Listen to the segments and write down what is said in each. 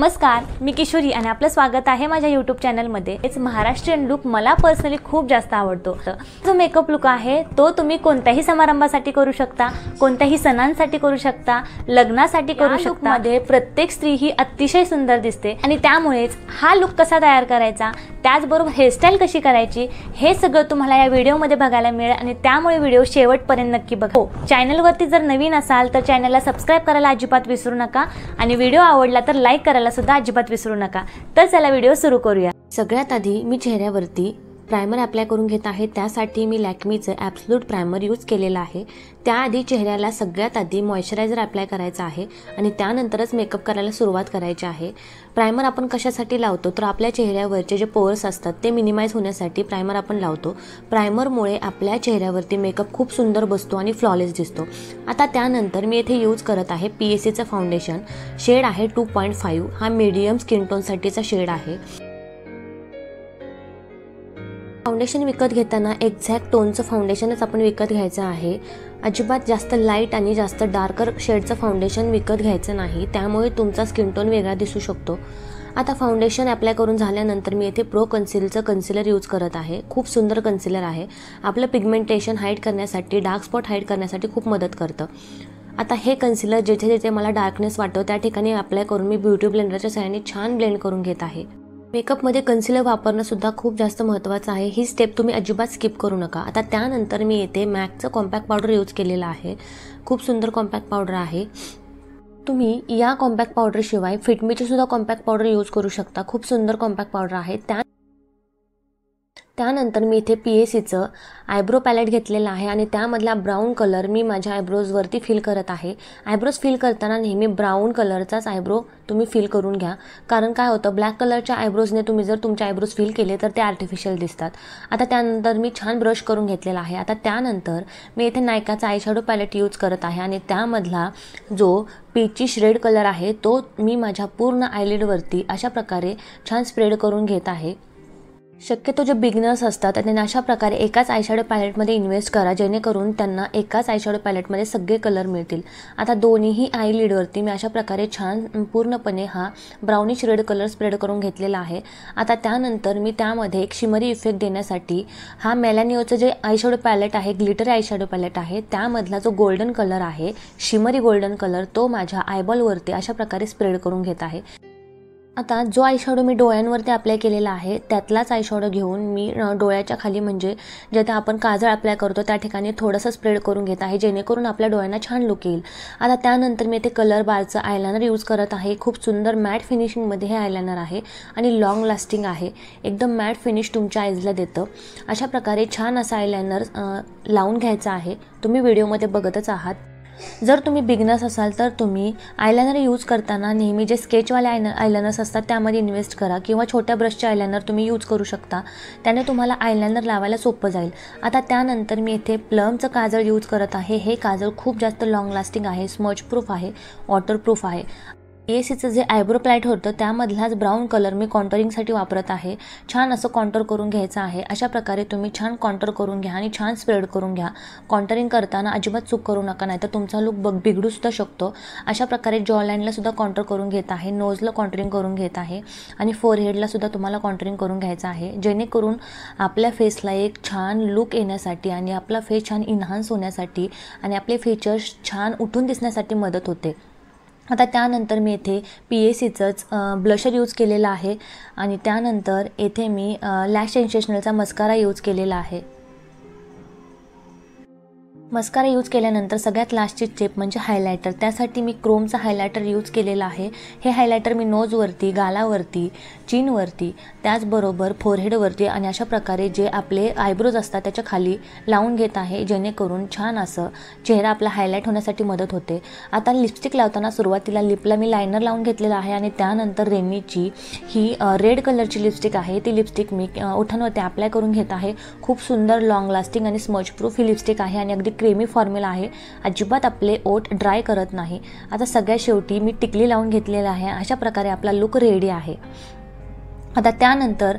नमस्कार, मी किशोरी आणि आपलं स्वागत आहे माझ्या यूट्यूब चॅनलमध्ये। हेच महाराष्ट्रीयन लुक मला पर्सनली खूप जास्त आवडतो। जो मेकअप लुक आहे तो तुम्ही कोणत्याही समारंभासाठी करू शकता, कोणत्याही सणांसाठी करू शकता, लग्नासाठी करू शकता। मध्ये प्रत्येक स्त्री ही अतिशय सुंदर दिसते आणि त्यामुळेच हा लुक कसा तयार करायचा, त्याचबरोबर हेअरस्टाईल कशी करायची हे सगळं तुम्हाला या व्हिडिओमध्ये बघायला मिळेल आणि त्यामुळे व्हिडिओ शेवटपर्यंत नक्की बघा। चॅनलवरती जर नवीन असाल तर चॅनलला सबस्क्राइब करायला अजिबात विसरू नका आणि व्हिडिओ आवडला तर लाईक करायला सुद्धा अजिबात विसरू नका। तर चला व्हिडिओ सुरू करूया। सगळ्यात आधी मी चेहऱ्यावरती प्राइमर अप्लाय करून घेत आहे। त्यासाठी मी लॅक्मीचं ॲब्सोल्यूट प्राइमर यूज केलेला आहे। त्याआधी चेहऱ्याला सगळ्यात आधी मॉइश्चरायझर अप्लाय करायचा आहे आणि त्यानंतरच मेकअप करायला सुरुवात करायची आहे। प्राइमर आपण कशासाठी लावतो तर आपल्या चेहऱ्यावरचे जे पोर्स असतात ते मिनिमाइज होण्यासाठी प्राइमर आपण लावतो। प्राइमरमुळे आपल्या चेहऱ्यावरती मेकअप खूप सुंदर बसतो आणि फ्लॉलेस दिसतो। आता त्यानंतर मी इथे यूज करत आहे PSCचं फाउंडेशन। शेड आहे 2.5। हा मीडियम स्किन टोनसाठीचा शेड आहे। फाउंडेशन विकत घेताना एक्झॅक्ट टोनचं फाउंडेशनच आपण विकत घ्यायचं आहे। अजिबात जास्त लाईट आणि जास्त डार्कर शेडचं फाउंडेशन विकत घ्यायचं नाही, त्यामुळे तुमचा स्किन टोन वेगळा दिसू शकतो। आता फाउंडेशन अप्लाय करून झाल्यानंतर मी येथे प्रो कन्सिलरचं कन्सिलर यूज करत आहे। खूप सुंदर कन्सिलर आहे। आपलं पिगमेंटेशन हाईड करण्यासाठी, डार्क स्पॉट हाईड करण्यासाठी खूप मदत करतं। आता हे कन्सिलर जिथे जिथे मला डार्कनेस वाटतो त्या ठिकाणी अप्लाय करून मी ब्युटी ब्लेंडरच्या सहाय्याने छान ब्लेंड करून घेत आहे। मेकअपमध्ये कन्सिलर वापरणं सुद्धा खूप जास्त महत्त्वाचं आहे। ही स्टेप तुम्ही अजिबात स्किप करू नका। आता त्यानंतर मी येथे मॅकचं कॉम्पॅक्ट पावडर यूज केलेलं आहे। खूप सुंदर कॉम्पॅक्ट पावडर आहे। तुम्ही या कॉम्पॅक्ट पावडरशिवाय फिटमीची सुद्धा कॉम्पॅक्ट पावडर यूज करू शकता। खूप सुंदर कॉम्पॅक्ट पावडर आहे। त्यानंतर मी इथे PSCचं आयब्रो पॅलेट घेतलेला आहे आणि त्यामधला ब्राऊन कलर मी माझ्या आयब्रोजवरती फिल करत आहे। आयब्रोज फिल करताना नेहमी ब्राऊन कलरचाच आयब्रो तुम्ही फिल करून घ्या, कारण काय होतं ब्लॅक कलरच्या आयब्रोजने तुम्ही जर तुमचे आयब्रोज फिल केले तर ते आर्टिफिशियल दिसतात। आता त्यानंतर मी छान ब्रश करून घेतलेला आहे। आता त्यानंतर मी इथे नायकाचा आयशॅडो पॅलेट यूज करत आहे आणि त्यामधला जो पीचिश रेड कलर आहे तो मी माझ्या पूर्ण आयलिडवरती अशा प्रकारे छान स्प्रेड करून घेत आहे। शक्यतो जे बिगिनर्स असतात त्यांना अशा प्रकारे एकाच आयशॅडो पॅलेटमध्ये इन्व्हेस्ट करा, जेणेकरून त्यांना एकाच आयशॅडो पॅलेटमध्ये सगळे कलर मिळतील। आता दोन्हीही आयलिडवरती मी अशा प्रकारे छान पूर्णपणे हा ब्राउनिश रेड कलर स्प्रेड करून घेतलेला आहे। आता त्यानंतर मी त्यामध्ये एक शिमरी इफेक्ट देण्यासाठी हा मेलॅनियोचं जे आयशॅडो पॅलेट आहे, ग्लिटरी आयशॅडो पॅलेट आहे, त्यामधला जो गोल्डन कलर आहे, शिमरी गोल्डन कलर, तो माझ्या आयबॉलवरती अशा प्रकारे स्प्रेड करून घेत आहे। आता जो आयशॅडो मी डोळ्यांवरती अप्लाय केलेला आहे त्यातलाच आयशॅडो घेऊन मी डोळ्याच्या खाली म्हणजे जेथे आपण काजळ अप्लाय करतो त्या ठिकाणी थोडंसं स्प्रेड करून घेत आहे, जेणेकरून आपल्या डोळ्यांना छान लुक येईल। आता त्यानंतर मी इथे कलर बारचं आयलायनर यूज करत आहे। खूप सुंदर मॅट फिनिशिंगमध्ये हे आयलायनर आहे आणि लॉंग लास्टिंग आहे। एकदम मॅट फिनिश तुमच्या आईजला देतं। अशा प्रकारे छान असं आयलायनर लावून घ्यायचं आहे। तुम्ही व्हिडिओमध्ये बघतच आहात। जर तुम्ही बिगिनर्स असाल तर तुम्ही आयलायनर यूज करताना नेहमी जे स्केचवाले आयलायनर्स असतात त्यामध्ये इन्व्हेस्ट करा किंवा छोट्या ब्रशचे आयलायनर तुम्ही यूज करू शकता, त्याने तुम्हाला आयलायनर लावायला सोपं जाईल। आता त्यानंतर मी इथे प्लमचं काजळ यूज करत आहे। हे काजळ खूप जास्त लॉंग लास्टिंग आहे, स्मज प्रूफ आहे, वॉटरप्रूफ आहे। PSCचं जे आयब्रो पॅलेट होतं त्यामधलाच ब्राऊन कलर मी कॉन्टरिंगसाठी वापरत आहे। छान असं कॉन्टर करून घ्यायचं आहे। अशा प्रकारे तुम्ही छान कॉन्टर करून घ्या आणि छान स्प्रेड करून घ्या। कॉन्टरिंग करताना अजिबात चूक करू नका, नाहीतर तुमचा लुक बिघडू सुद्धा शकतो। अशा प्रकारे जॉ लाईनला सुद्धा कॉन्टर करून घेत आहे, नोजला कॉन्टरिंग करून घेत आहे आणि फोरहेडला सुद्धा तुम्हाला कॉन्टरिंग करून घ्यायचं आहे, जेणेकरून आपल्या फेसला एक छान लुक येण्यासाठी आणि आपला फेस छान इन्हान्स होण्यासाठी आणि आपले फीचर्स छान उठून दिसण्यासाठी मदत होते। आता त्यानंतर मी येथे PSCचंच ब्लशर यूज केलेला आहे आणि त्यानंतर येथे मी लॅश सेन्सेशनलचा मस्कारा यूज केलेला आहे। मस्कारा यूज केल्यानंतर सगळ्यात लास्टची स्टेप म्हणजे हायलायटर। त्यासाठी मी क्रोमचा हायलायटर यूज केलेला आहे। हे हायलायटर मी नोजवरती, गालावरती, चीनवरती, त्याचबरोबर फोरहेडवरती आणि अशा प्रकारे जे आपले आयब्रोज असतात त्याच्या खाली लावून घेत आहे, जेणेकरून छान असं चेहरा आपला हायलाईट होण्यासाठी मदत होते। आता लिपस्टिक लावताना सुरुवातीला लिपला मी लायनर लावून घेतलेला आहे आणि त्यानंतर रेनीची ही रेड कलरची लिपस्टिक आहे, ती लिपस्टिक मी ओठांवरती अप्लाय करून घेत आहे। खूप सुंदर लॉंग लास्टिंग आणि स्मज प्रूफ ही लिपस्टिक आहे आणि अगदी क्रीमी फॉर्म्युला आहे, अजिबात आपले ओठ ड्राय करत नाही। आता सगळ्यात शेवटी मी टिकली लावून घेतलेला आहे। अशा प्रकारे आपला लुक रेडी आहे। आता त्यानंतर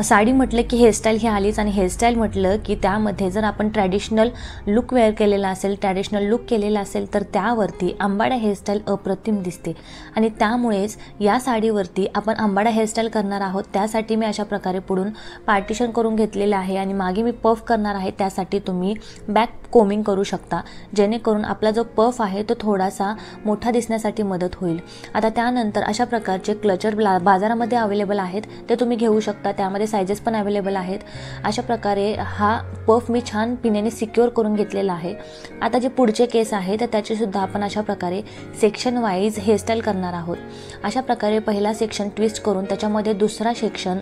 साडी म्हटलं की हेअरस्टाईल ही आलीच, आणि हेअरस्टाईल म्हटलं की त्यामध्ये जर आपण ट्रॅडिशनल लुक वेअर केलेला असेल, ट्रॅडिशनल लुक केलेला असेल तर त्यावरती आंबाडा हेअरस्टाईल अप्रतिम दिसते. आणि त्यामुळेच या साडीवरती आपण आंबाडा हेअरस्टाईल करणार आहोत. त्यासाठी मी अशा प्रकारे पुढून पार्टिशन करून घेतलेलं आहे आणि मागे मी पफ करणार आहे. त्यासाठी तुम्ही बॅक कोमिंग करू शकता, जेणेकरून आपला जो पफ आहे तो थोडासा मोठा दिसण्यासाठी मदत होईल. आता त्यानंतर अशा प्रकारचे क्लचर बाजारामध्ये अवेलेबल आहेत, ते तुम्ही घेऊ शकता. त्यामध्ये सायझेस पण अवेलेबल आहेत. अशा प्रकारे हा पफ मी छान पिनेने सिक्युअर करून घेतलेला आहे. आता जे पुढचे केस आहे तर त्याचेसुद्धा आपण अशा प्रकारे सेक्शन वाईज हेअरस्टाईल करणार आहोत. अशा प्रकारे पहिला सेक्शन ट्विस्ट करून त्याच्यामध्ये दुसरा सेक्शन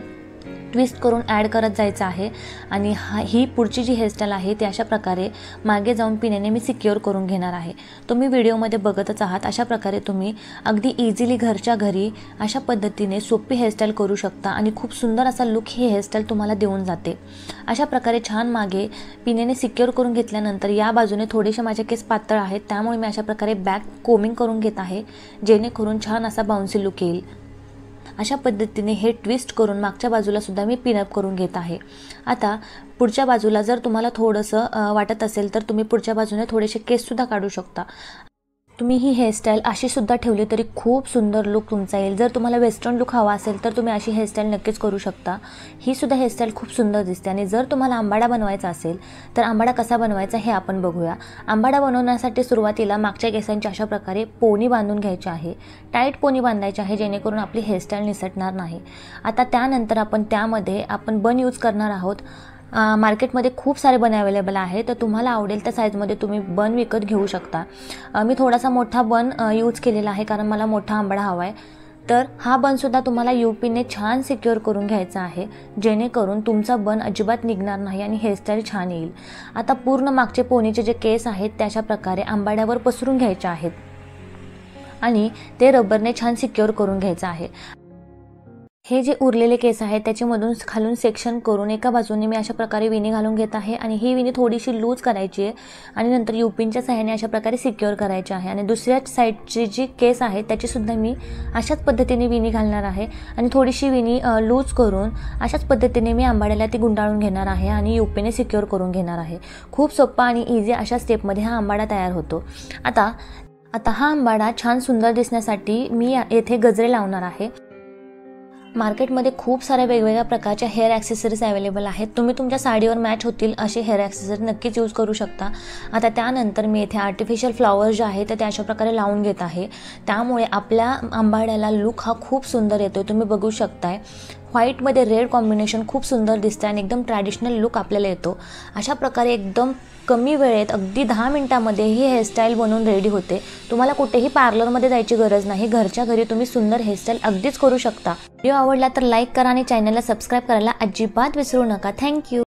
ट्विस्ट करून ॲड करत जायचं आहे. आणि ही पुढची जी हेअरस्टाईल आहे ती अशा प्रकारे मागे जाऊन पिनेने मी सिक्युअर करून घेणार आहे. तुम्ही व्हिडिओमध्ये बघतच आहात. अशा प्रकारे तुम्ही अगदी इझिली घरच्या घरी अशा पद्धतीने सोपी हेअरस्टाईल करू शकता आणि खूप सुंदर असा लुक ही हेअरस्टाईल तुम्हाला देऊन जाते. अशा प्रकारे छान मागे पिनेने सिक्युअर करून घेतल्यानंतर या बाजूने थोडेसे माझे केस पातळ आहेत, त्यामुळे मी अशा प्रकारे बॅक कोमिंग करून घेत आहे, जेणेकरून छान असा बाउन्सी लुक येईल. अशा पद्धतीने हे ट्विस्ट करून मागच्या बाजूला सुद्धा मी पिनअप करून घेत आहे. आता पुढच्या बाजूला जर तुम्हाला थोडंसं वाटत असेल तर तुम्ही पुढच्या बाजूने थोडेसे केससुद्धा काढू शकता. तुम्ही ही हेअरस्टाईल अशी सुद्धा ठेवली तरी खूप सुंदर लुक तुमचा येईल. जर तुम्हाला वेस्टर्न लुक हवा असेल तर तुम्ही अशी हेअरस्टाईल नक्कीच करू शकता. ही सुद्धा हेअरस्टाईल खूप सुंदर दिसते. आणि जर तुम्हाला आंबाडा बनवायचा असेल तर आंबाडा कसा बनवायचा हे आपण बघूया. आंबाडा बनवण्यासाठी सुरुवातीला मागच्या केसांची अशा प्रकारे पोनी बांधून घ्यायची आहे. टाईट पोनी बांधायची आहे, जेणेकरून आपली हेअरस्टाईल निसटणार नाही. आता त्यानंतर आपण त्यामध्ये बन यूज करणार आहोत. मार्केटमध्ये खूप सारे बन अवेलेबल आहे, तर तुम्हाला आवडेल त्या साईजमध्ये तुम्ही बन विकत घेऊ शकता. मी थोडासा मोठा बन यूज केलेला आहे, कारण मला मोठा आंबाडा हवा आहे. तर हा बनसुद्धा तुम्हाला यूपीने छान सिक्युअर करून घ्यायचा आहे, जेणेकरून तुमचा बन अजिबात निघणार नाही आणि हेअरस्टाईल छान येईल. आता पूर्ण मागचे पोनीचे जे केस आहेत ते अशा प्रकारे आंबाड्यावर पसरून घ्यायचे आहेत आणि ते रबरने छान सिक्युअर करून घ्यायचं आहे. हे जे उरलेले केस आहेत त्याच्यामधून खालून सेक्शन करून एका बाजूने मी अशा प्रकारे विणी घालून घेत आहे. आणि ही विणी थोडीशी लूज करायची आहे आणि नंतर यूपिनच्या सहाय्याने अशा प्रकारे सिक्युअर करायची आहे. आणि दुसऱ्या साईडची जी केस आहे त्याचीसुद्धा मी अशाच पद्धतीने विणी घालणार आहे आणि थोडीशी विणी लूज करून अशाच पद्धतीने मी आंबाड्याला ती गुंडाळून घेणार आहे आणि यूपीने सिक्युअर करून घेणार आहे. खूप सोपा आणि इझी अशा स्टेपमध्ये हा आंबाडा तयार होतो. आता हा आंबाडा छान सुंदर दिसण्यासाठी मी येथे गजरे लावणार आहे. मार्केटमध्ये खूप साऱ्या वेगवेगळ्या प्रकारच्या हेअर ॲक्सेसरीज अवेलेबल आहेत. तुम्ही तुमच्या साडीवर मॅच होतील असे हेअर ॲक्सेसरी नक्कीच यूज करू शकता. आता त्यानंतर मी येथे आर्टिफिशियल फ्लॉवर्स जे आहेत ते अशा प्रकारे लावून घेत आहे. त्यामुळे आपल्या आंबाड्याला लुक हा खूप सुंदर येतो. तुम्ही बघू शकताय व्हाईटमध्ये रेड कॉम्बिनेशन खूप सुंदर दिसतं आणि एकदम ट्रॅडिशनल लुक आपल्याला येतो. अशा प्रकारे एकदम कमी वेळेत अगदी 10 मिनिटांमध्ये ही हेअरस्टाईल बनवून रेडी होते. तुम्हाला कुठेही पार्लरमध्ये जायची गरज नाही. घरच्या घरी तुम्ही सुंदर हेअरस्टाईल अगदीच करू शकता. व्हिडिओ आवडला तर लाईक करा आणि चॅनलला सबस्क्राईब करायला अजिबात विसरू नका. थँक्यू.